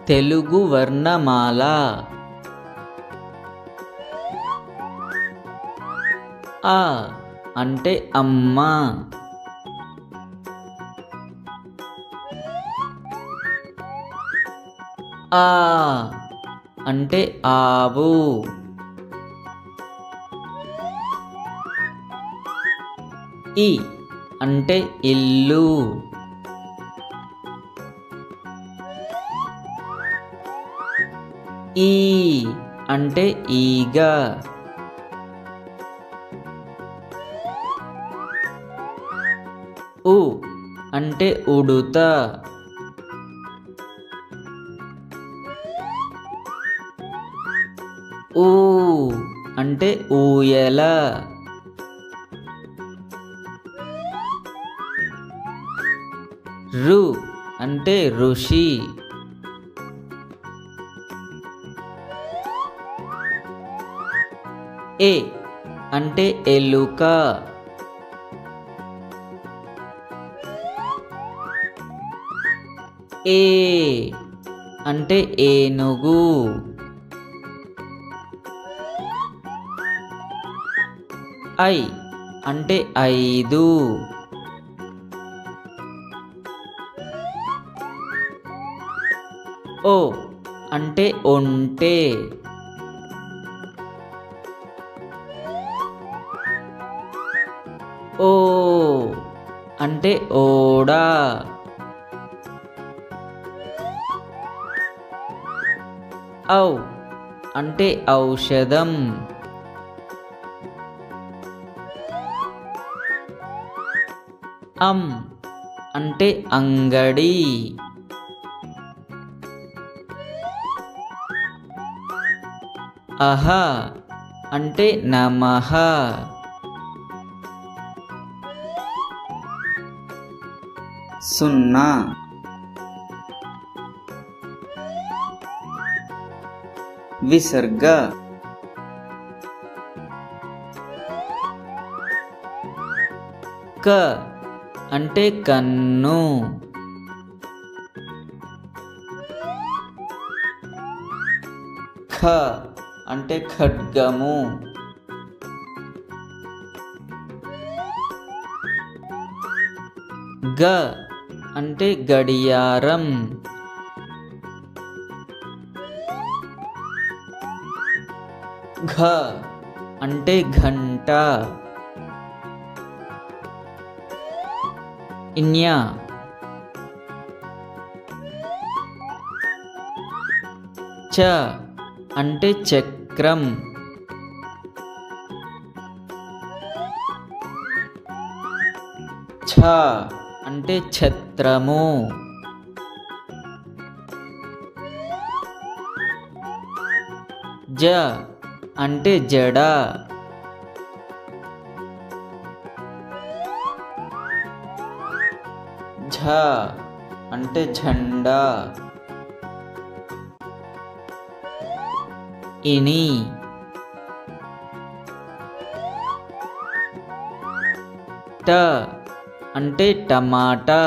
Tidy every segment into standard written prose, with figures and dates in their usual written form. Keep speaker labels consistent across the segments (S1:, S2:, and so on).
S1: తెలుగు వర్ణమాల. ఆ అంటే అమ్మ. ఆ అంటే ఆవు. ఇ అంటే ఇల్లు. ఈ అంటే ఈగ. ఉ అంటే ఉడుత. ఊ అంటే ఊయల. రు అంటే ఋషి. ఏ అంటే ఎలుక. ఏ అంటే ఏనుగు. ఐ అంటే ఐదు. ఓ అంటే ఒంటె. ఓ అంటే ఓడ. ఔ అంటే ఔషధం. అం అంటే అంగడి. అహ అంటే నమః.
S2: సున్నా. విసర్గ.
S1: క అంటే కన్ను. ఖ అంటే ఖడ్గము. గ అంటే గడియారం. ఘ అంటే గంట. ఇన్య చ అంటే చక్రం. ఛ అంటే ఛత్రము. జ అంటే జడ. ఝ అంటే झंडा. ఇని ట అంటే టమాటా.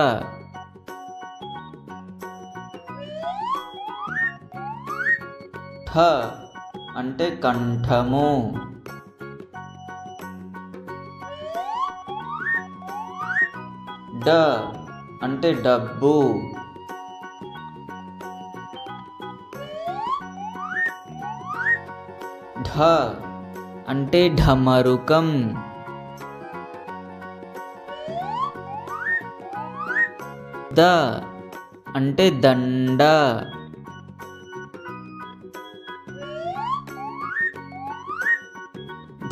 S1: ఠ అంటే కంఠము. డ అంటే డబ్బు. ఢ అంటే ఢమరుకం. ద అంటే దండ.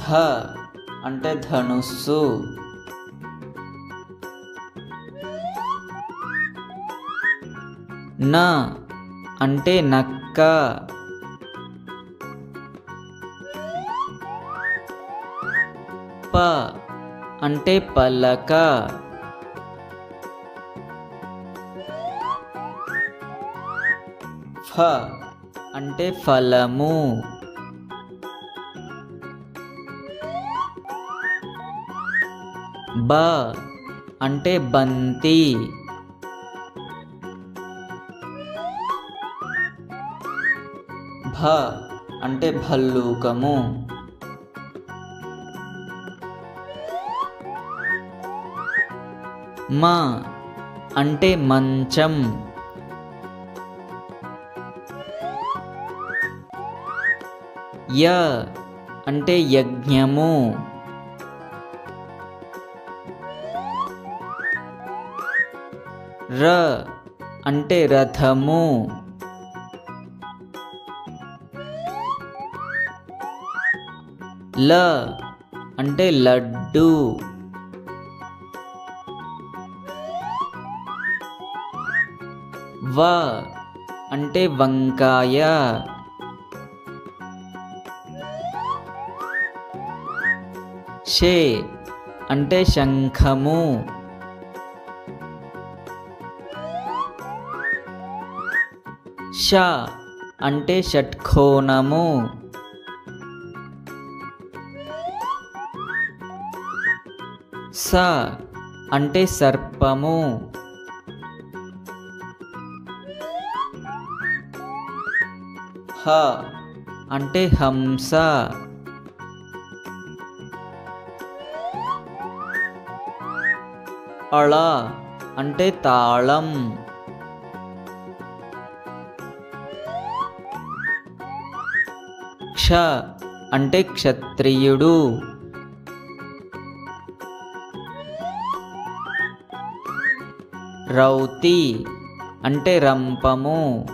S1: ధ అంటే ధనుస్సు. న అంటే నక్క. ప అంటే పలక. ఫ అంటే ఫలము. బ అంటే బంతి. భ అంటే భల్లూకము. మ అంటే మంచం. య అంటే యజ్ఞము. ర అంటే రథము. ల అంటే లడ్డు. వ అంటే వంకాయ. షే అంటే శంఖము. ష అంటే షట్కోణము. స అంటే సర్పము. హ అంటే హంస. అళ అంటే తాళం. క్ష అంటే క్షత్రియుడు. రౌతి అంటే రంపము.